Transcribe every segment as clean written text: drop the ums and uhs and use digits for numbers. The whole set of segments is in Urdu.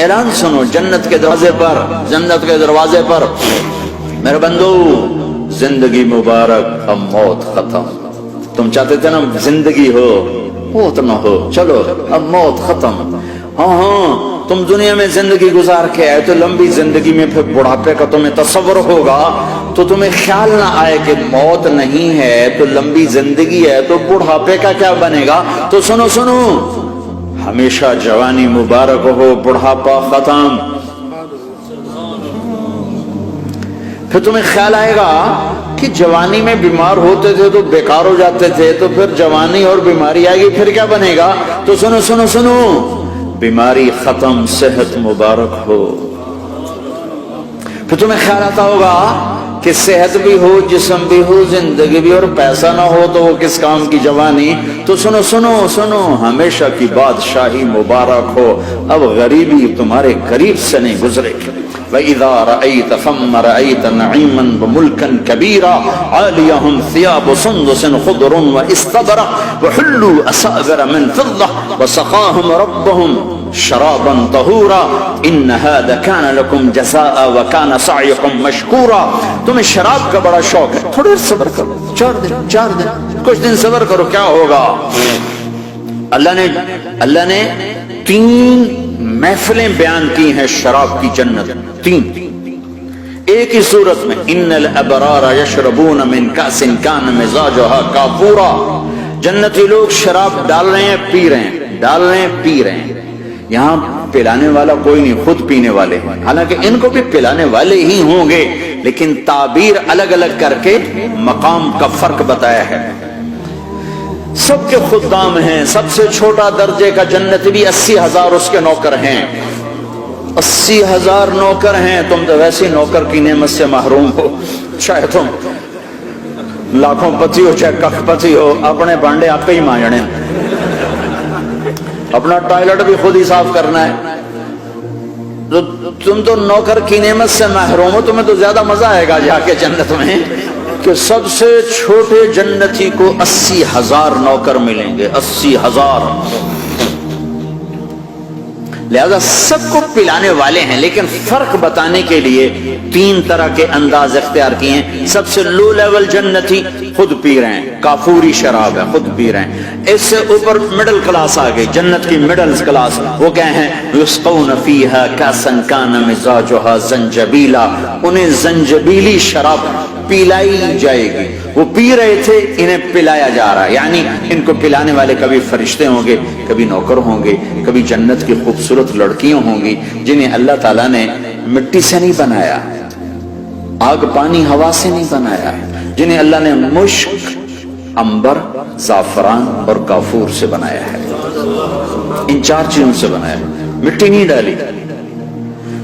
اعلان سنو جنت کے دروازے پر، جنت کے دروازے پر، میرے بندو زندگی مبارک، اب موت ختم۔ تم چاہتے تھے نا زندگی ہو موت نہ ہو، چلو اب موت ختم۔ ہاں تم دنیا میں زندگی گزار کے آئے تو لمبی زندگی میں پھر بڑھاپے کا تمہیں تصور ہوگا تو تمہیں خیال نہ آئے کہ موت نہیں ہے تو لمبی زندگی ہے تو بڑھاپے کا کیا بنے گا۔ تو سنو سنو، ہمیشہ جوانی مبارک ہو، بڑھاپا ختم۔ پھر تمہیں خیال آئے گا کہ جوانی میں بیمار ہوتے تھے تو بیکار ہو جاتے تھے، تو پھر جوانی اور بیماری آئے گی، پھر کیا بنے گا۔ تو سنو سنو سنو، بیماری ختم، صحت مبارک ہو۔ پھر تمہیں خیال آتا ہوگا کہ صحت بھی ہو، جسم بھی ہو، زندگی بھی، اور پیسہ نہ ہو تو وہ کس کام کی جوانی۔ تو سنو سنو سنو، ہمیشہ کی بادشاہی مبارک ہو، اب غریبی تمہارے قریب سے نہیں گزرے گی۔ وَإِذَا رَأَيْتَ ثَمَّ رَأَيْتَ نَعِيمًا وَمُلْكًا كَبِيرًا عَالِيَهُمْ ثِيَابُ سُنْدُسٍ خُضْرٌ وَإِسْتَبْرَقٍ وَحُلُّوا أَسَاوِرَ مِنْ فِضَّةٍ وَسَقَاهُمْ رَبُّهُمْ شَرَابًا طَهُورًا إِنَّ هَذَا كَانَ لَكُمْ جَزَاءً وَكَانَ سَعْيُكُمْ مَشْكُورًا۔ تمہیں شراب کا بڑا شوق ہے، تھوڑے صبر کرو، 4 دن کچھ دن صبر کرو، کیا ہوگا۔ اللہ نے 3 محفلیں بیان کی ہیں شراب کی جنت، 3 ایک ہی صورت میں۔ ان الابرار یشربون من کاس کان مزاجها کافورا، جنتی لوگ شراب ڈال رہے ہیں، پی رہے ہیں، ڈال رہے ہیں، پی رہے ہیں۔ یہاں پلانے والا کوئی نہیں، خود پینے والے ہیں، حالانکہ ان کو بھی پلانے والے ہی ہوں گے، لیکن تعبیر الگ الگ کر کے مقام کا فرق بتایا ہے۔ سب کے خدام ہیں، سب سے چھوٹا درجے کا جنت بھی 80,000 اس کے نوکر ہیں، 80,000 نوکر ہیں۔ تم تو ویسے نوکر کی نعمت سے محروم ہو، چاہے تم لاکھوں پتی ہو چاہے کخ پتی ہو، اپنے بانڈے آپ ہی مانجنے، اپنا ٹوائلٹ بھی خود ہی صاف کرنا ہے۔ تو تم تو نوکر کی نعمت سے محروم ہو، تمہیں تو زیادہ مزہ آئے گا جا کے جنت میں کہ سب سے چھوٹے جنتی کو 80,000 نوکر ملیں گے، 80,000۔ لہذا سب کو پلانے والے ہیں، لیکن فرق بتانے کے لیے 3 طرح کے انداز اختیار کیے ہیں۔ سب سے لو لیول جنتی خود پی رہے ہیں، کافوری شراب ہے، خود پی رہے ہیں۔ اس سے اوپر مڈل کلاس آ گئی، جنت کی مڈل کلاس، وہ کیا ہیں؟ یسقون فیہا کاسا کان مزاجہا زنجبیلا، انہیں زنجبیلی شراب پلائی جائے گی۔ وہ پی رہے تھے، انہیں پلایا جا رہا ہے، یعنی ان کو پلانے والے کبھی فرشتے ہوں گے، کبھی نوکر ہوں گے، کبھی جنت کی خوبصورت لڑکیاں ہوں گی جنہیں اللہ تعالیٰ نے مٹی سے نہیں بنایا، آگ پانی ہوا سے نہیں بنایا، جنہیں اللہ نے مشک، عنبر، زعفران اور کافور سے بنایا ہے۔ ان 4 چیزوں سے بنایا ہے، مٹی نہیں ڈالی،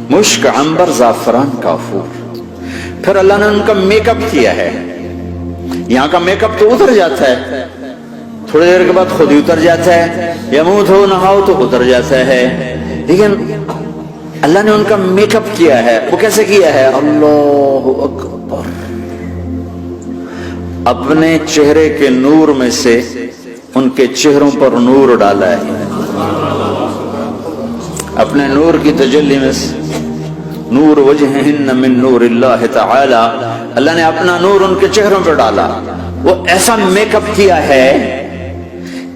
مشک، عنبر، زعفران، کافور۔ پھر اللہ نے ان کا میک اپ کیا ہے۔ یہاں کا میک اپ تو اتر جاتا ہے، تھوڑی دیر کے بعد خود ہی اتر جاتا ہے، یا منہ دھو نہاؤ تو اتر جاتا ہے، لیکن اللہ نے ان کا میک اپ کیا ہے۔ وہ کیسے کیا ہے؟ اللہ اکبر، اپنے چہرے کے نور میں سے ان کے چہروں پر نور ڈالا ہے، اپنے نور کی تجلی میں سے، نور وجہہن من نور اللہ تعالی، اللہ نے اپنا نور ان کے چہروں پر ڈالا۔ وہ ایسا میک اپ کیا ہے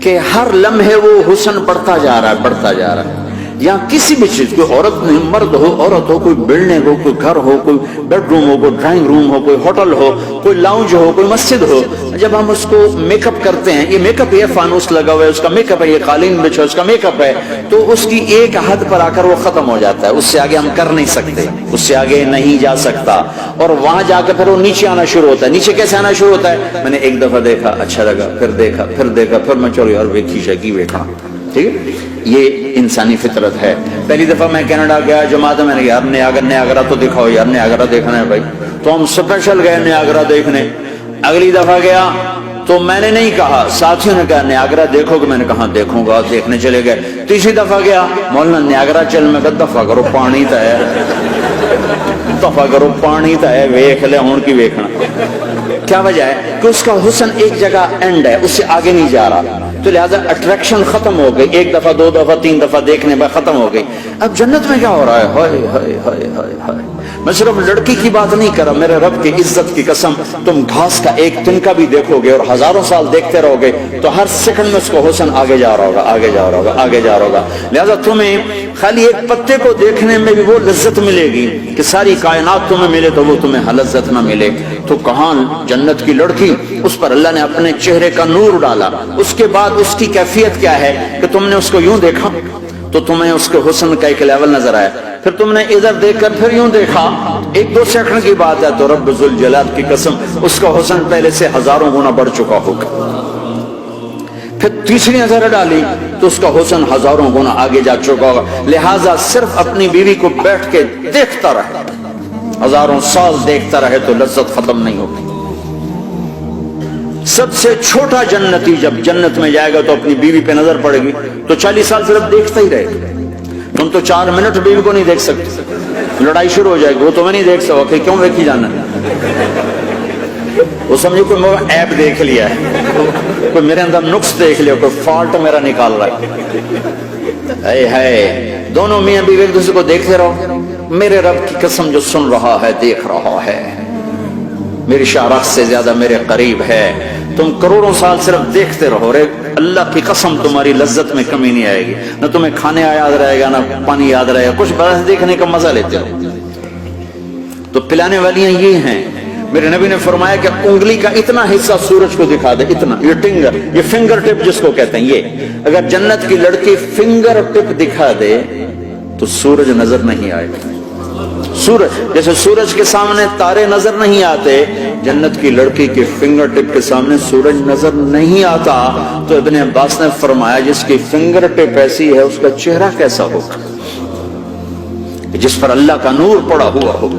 کہ ہر لمحے وہ حسن بڑھتا جا رہا ہے، بڑھتا جا رہا ہے۔ یہاں کسی بھی چیز، کوئی عورت نہیں، مرد ہو، عورت ہو، کوئی بلڈنگ ہو، کوئی گھر ہو، کوئی بیڈ روم ہو، کوئی ڈرائنگ روم ہو، کوئی ہوٹل ہو، کوئی لاؤنج ہو، کوئی مسجد ہو، جب ہم اس کو میک اپ کرتے ہیں، یہ میک اپ، یہ فانوس لگا ہوا ہے اس کا میک اپ ہے، یہ قالین بچھا اس کا میک اپ ہے، تو اس کی ایک حد پر آ کر وہ ختم ہو جاتا ہے، اس سے آگے ہم کر نہیں سکتے، اس سے آگے نہیں جا سکتا، اور وہاں جا کر پھر وہ نیچے آنا شروع ہوتا ہے۔ نیچے کیسے آنا شروع ہوتا ہے؟ میں نے ایک دفعہ دیکھا، اچھا لگا، پھر دیکھا، پھر دیکھا، پھر میں چلو یار ویکھی شکی ویکھا، ٹھیک ہے، یہ انسانی فطرت ہے۔ پہلی دفعہ میں کینیڈا گیا جماعت میں نے یار نیاگرا تو دکھاؤ یار، نیاگرا دیکھنا ہے بھائی، تو ہم اسپیشل گئے نیاگرا دیکھنے۔ اگلی دفعہ گیا تو میں نے نہیں کہا، ساتھیوں نے کہا نیاگرا دیکھو گے، میں نے کہا دیکھوں گا، دیکھنے چلے گئے۔ تیسری دفعہ گیا، مولانا نیاگرا چل، میں کہا دفعہ کرو پانی تا ہے، دفعہ کرو پانی تا ہے، ویکھ لے ہون کی ویکھنا۔ کیا وجہ ہے؟ کہ اس کا حسن ایک جگہ اینڈ ہے، اس سے آگے نہیں جا رہا۔ تو لہٰذا اٹریکشن ختم ہو گئی، ایک دفعہ دو دفعہ تین دفعہ دیکھنے بعد ختم ہو گئی۔ اب جنت میں کیا ہو رہا ہے؟ ہائے ہائے ہائے ہائے ہائے، میں صرف لڑکی کی بات نہیں کر رہا، میرے رب کی عزت کی قسم، تم گھاس کا ایک تنکا بھی دیکھو گے اور ہزاروں سال دیکھتے رہو گے تو ہر سیکنڈ میں اس کو حسن آگے جا رہا ہوگا، آگے جا رہا ہوگا، آگے جا رہا ہوگا۔ لہذا تمہیں خالی ایک پتے کو دیکھنے میں بھی وہ لذت ملے گی کہ ساری کائنات تمہیں ملے تو وہ تمہیں لذت نہ ملے۔ تو کہاں جنت کی لڑکی، اس پر اللہ نے اپنے چہرے کا نور ڈالا، اس کے بعد اس کی کیفیت کیا ہے کہ تم نے اس کو یوں دیکھا تو تمہیں اس کے حسن کا ایک لیول نظر آیا، پھر تم نے ادھر دیکھ کر پھر یوں دیکھا، ایک دو سیکنڈ کی بات ہے تو رب ذوالجلال کی قسم اس کا حسن پہلے سے ہزاروں گنا بڑھ چکا ہوگا۔ پھر تیسری نظر ڈالی تو اس کا حسن ہزاروں گنا آگے جا چکا ہوگا۔ لہٰذا صرف اپنی بیوی کو بیٹھ کے دیکھتا رہے، ہزاروں سال دیکھتا رہے تو لذت ختم نہیں ہوگی۔ سب سے چھوٹا جنتی جب جنت میں جائے گا تو اپنی بیوی پہ نظر پڑے گی تو 40 سال صرف دیکھتا ہی رہے گا۔ تم تو 4 منٹ بیوی کو نہیں دیکھ سکتے، لڑائی شروع ہو جائے گی، وہ تمہیں نہیں دیکھ سکتے، کیوں دیکھی جانا؟ وہ سمجھو کوئی میرا ایپ دیکھ لیا ہے، کوئی میرے اندر نقص دیکھ لیا، کوئی فالٹ میرا نکال رہا ہے۔ ہے دونوں میاں بیوی ایک دوسرے کو دیکھتے رہو، میرے رب کی قسم جو سن رہا ہے، دیکھ رہا ہے، میری شارخ سے زیادہ میرے قریب ہے۔ تم کروڑوں سال صرف دیکھتے رہو، رے اللہ کی قسم تمہاری لذت میں کمی نہیں آئے گی، نہ تمہیں کھانے یاد رہے گا، نہ پانی یاد رہے گا، کچھ بس دیکھنے کا مزہ لیتے رہو۔ تو پلانے والیاں یہ ہیں، میرے نبی نے فرمایا کہ انگلی کا اتنا حصہ سورج کو دکھا دے، اتنا، یہ فنگر ٹپ جس کو کہتے ہیں، یہ اگر جنت کی لڑکی فنگر ٹپ دکھا دے تو سورج نظر نہیں آئے گا۔ سورج جیسے سورج کے سامنے تارے نظر نہیں آتے، جنت کی لڑکی کے فنگر ٹپ کے سامنے سورج نظر نہیں آتا۔ تو ابن عباس نے فرمایا جس کی فنگر ٹپ ایسی ہے اس کا چہرہ کیسا ہوگا، جس پر اللہ کا نور پڑا ہوا ہو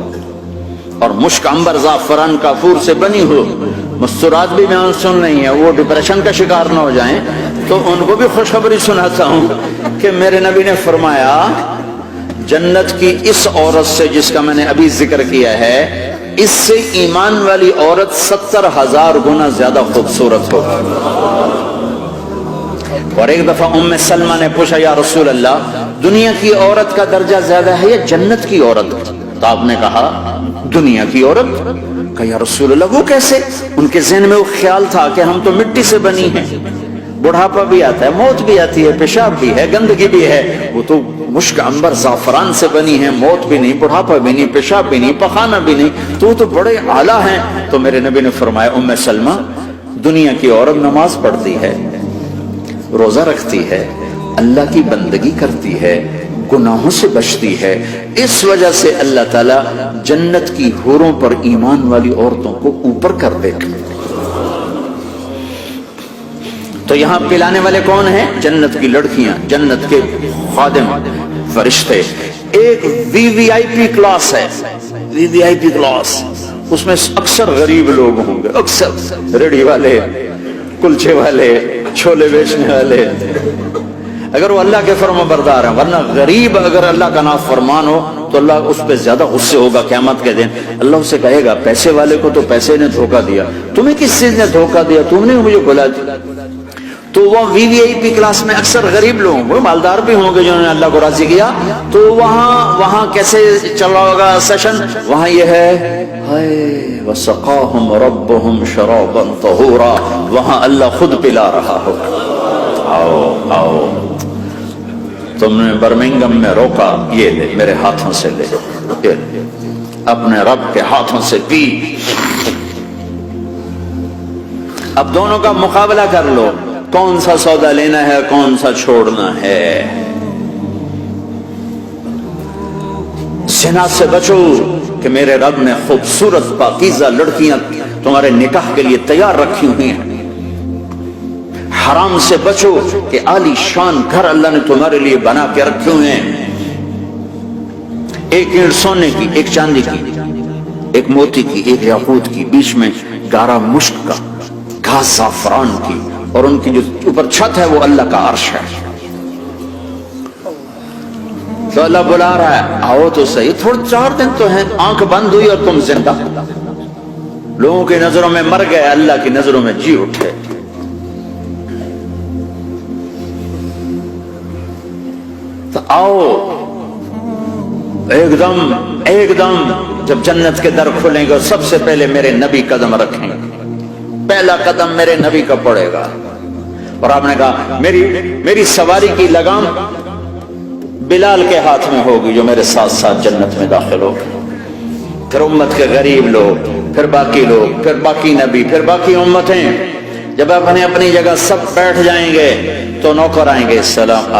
اور مشک عنبر زعفران کافور سے بنی ہو۔ مستورات بھی میں سن رہی ہیں، وہ ڈپریشن کا شکار نہ ہو جائیں، تو ان کو بھی خوشخبری سناتا ہوں کہ میرے نبی نے فرمایا جنت کی اس عورت سے جس کا میں نے ابھی ذکر کیا ہے، اس سے ایمان والی عورت 70,000 گنا زیادہ خوبصورت ہوگی۔ اور ایک دفعہ ام سلمہ نے پوچھا یا رسول اللہ، دنیا کی عورت کا درجہ زیادہ ہے یا جنت کی عورت؟ تو آپ نے کہا دنیا کی عورت۔ کہا یا رسول اللہ وہ کیسے؟ ان کے ذہن میں وہ خیال تھا کہ ہم تو مٹی سے بنی ہیں، بڑھاپا بھی آتا ہے، موت بھی آتی ہے، پیشاب بھی ہے، گندگی بھی ہے، وہ تو مشک عنبر زعفران سے بنی ہے، موت بھی نہیں، بڑھاپا بھی نہیں، پیشاب بھی نہیں، پخانہ بھی نہیں، تو وہ تو بڑے اعلیٰ ہیں۔ تو میرے نبی نے فرمایا ام سلمہ، دنیا کی عورت نماز پڑھتی ہے، روزہ رکھتی ہے، اللہ کی بندگی کرتی ہے، گناہوں سے بچتی ہے، اس وجہ سے اللہ تعالیٰ جنت کی حوروں پر ایمان والی عورتوں کو اوپر کر دے گا۔ تو یہاں پلانے والے کون ہیں؟ جنت کی لڑکیاں، جنت کے خادم، فرشتے۔ ایک وی وی آئی پی کلاس ہے، وی وی آئی پی کلاس، اس میں اکثر غریب لوگ ہوں گے، اکثر ریڑھی والے، کلچے والے، چھولے بیچنے والے، اگر وہ اللہ کے فرما بردار ہیں۔ ورنہ غریب اگر اللہ کا نافرمان ہو تو اللہ اس پہ زیادہ غصے ہوگا قیامت کے دن۔ اللہ اسے کہے گا پیسے والے کو تو پیسے نے دھوکہ دیا، تمہیں کس چیز نے دھوکہ دیا؟ تم نے مجھے بلا دیا۔ تو وہ وی وی آئی پی کلاس میں اکثر غریب لوگ، وہ مالدار بھی ہوں گے جنہوں نے اللہ کو راضی کیا، تو وہاں کیسے چل رہا ہوگا سیشن؟ وہاں یہ ہے ہائے وسقاہم ربہم شرابا طہورا، وہاں اللہ خود پلا رہا ہوگا۔ آؤ آؤ، تم نے برمنگم میں روکا، یہ لے میرے ہاتھوں سے لے، اپنے رب کے ہاتھوں سے پی۔ اب دونوں کا مقابلہ کر لو، کون سا سودا لینا ہے، کون سا چھوڑنا ہے۔ زنا سے بچو کہ میرے رب نے خوبصورت پاکیزہ لڑکیاں تمہارے نکاح کے لیے تیار رکھی ہوئی ہیں۔ حرام سے بچو کہ عالی شان گھر اللہ نے تمہارے لیے بنا کے رکھے ہوئے ہیں، ایک اینٹ سونے کی، ایک چاندی کی، ایک موتی کی، ایک یاقوت کی، بیچ میں گارا مشک کا، گھاس زعفران کی، اور ان کی جو اوپر چھت ہے وہ اللہ کا عرش ہے۔ تو اللہ بلا رہا ہے آؤ تو صحیح، تھوڑے 4 دن تو ہیں، آنکھ بند ہوئی اور تم زندہ، لوگوں کی نظروں میں مر گئے، اللہ کی نظروں میں جی اٹھے۔ آؤ ایک دم جب جنت کے در کھلیں گے سب سے پہلے میرے نبی قدم رکھیں گے، پہلا قدم میرے نبی کا پڑے گا۔ اور آپ نے کہا میری سواری کی لگام بلال کے ہاتھ میں ہوگی جو میرے ساتھ ساتھ جنت میں داخل ہوگی، پھر امت کے غریب لوگ، پھر باقی لوگ، پھر باقی نبی، پھر باقی امتیں۔ جب اپنی جگہ سب بیٹھ جائیں گے تو نوکر آئیں گے، سلام،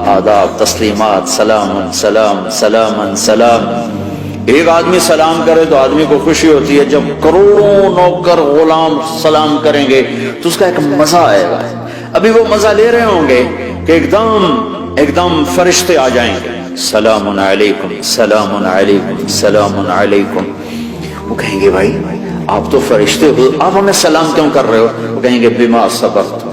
آداب، تسلیمات، سلام۔ ایک آدمی سلام کرے تو آدمی کو خوشی ہوتی ہے، جب کروڑوں نوکر غلام سلام کریں گے تو اس کا ایک مزہ آئے گا۔ ابھی وہ مزہ لے رہے ہوں گے کہ ایک دم فرشتے آ جائیں گے، سلام علیکم۔ وہ کہیں گے بھائی آپ تو فرشتے ہو، آپ ہمیں سلام کیوں کر رہے ہو؟ وہ کہیں گے بما صبرتم۔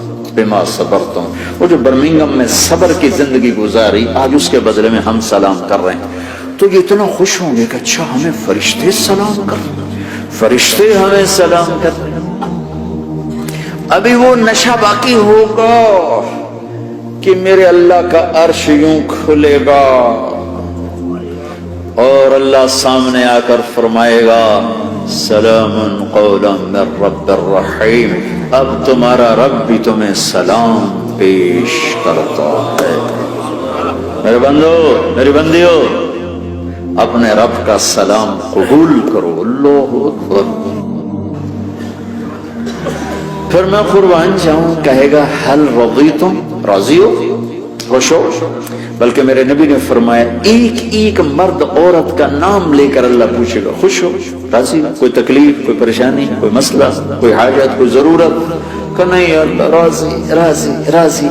وہ جو برمنگم میں صبر کی زندگی گزاری، آج اس کے بدلے میں ہم سلام کر رہے ہیں۔ تو یہ اتنا خوش ہوں گے کہ اچھا ہمیں فرشتے سلام کر رہے ہیں، فرشتے ہمیں سلام کر رہے ہیں۔ ابھی وہ نشہ باقی ہوگا کہ میرے اللہ کا عرش یوں کھلے گا اور اللہ سامنے آ کر فرمائے گا سلام قولا من رب الرحیم، اب تمہارا رب بھی تمہیں سلام پیش کرتا ہے۔ میرے بندو، میری بندیو، اپنے رب کا سلام قبول کرو۔ اللہ اکبر۔ پھر میں قربان جاؤں، کہے گا حل رضیتم، راضی ہو، خوش ہو؟ بلکہ میرے نبی نے فرمایا ایک مرد عورت کا نام لے کر اللہ پوچھے گا، خوش ہو، راضی ہو؟ کوئی تکلیف، کوئی پریشانی، کوئی مسئلہ، کوئی حاجت، کوئی ضرورت؟ کہ نہیں اللہ راضی۔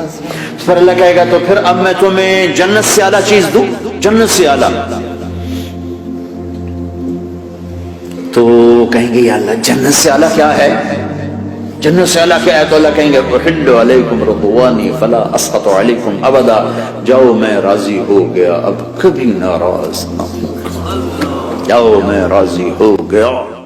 پھر اللہ کہے گا تو پھر اب میں تمہیں جنت سے اعلیٰ چیز دوں، جنت سے اعلیٰ۔ تو کہیں گے یا اللہ جنت سے اعلیٰ کیا ہے؟ جنت سے اعلیٰ کیا ہے؟ تو اللہ کہیں گے احل علیکم رضوانی فلا اسخط علیکم ابدا، جاؤ میں راضی ہو گیا اب کبھی ناراض نہ ہوں، جاؤ میں راضی ہو گیا۔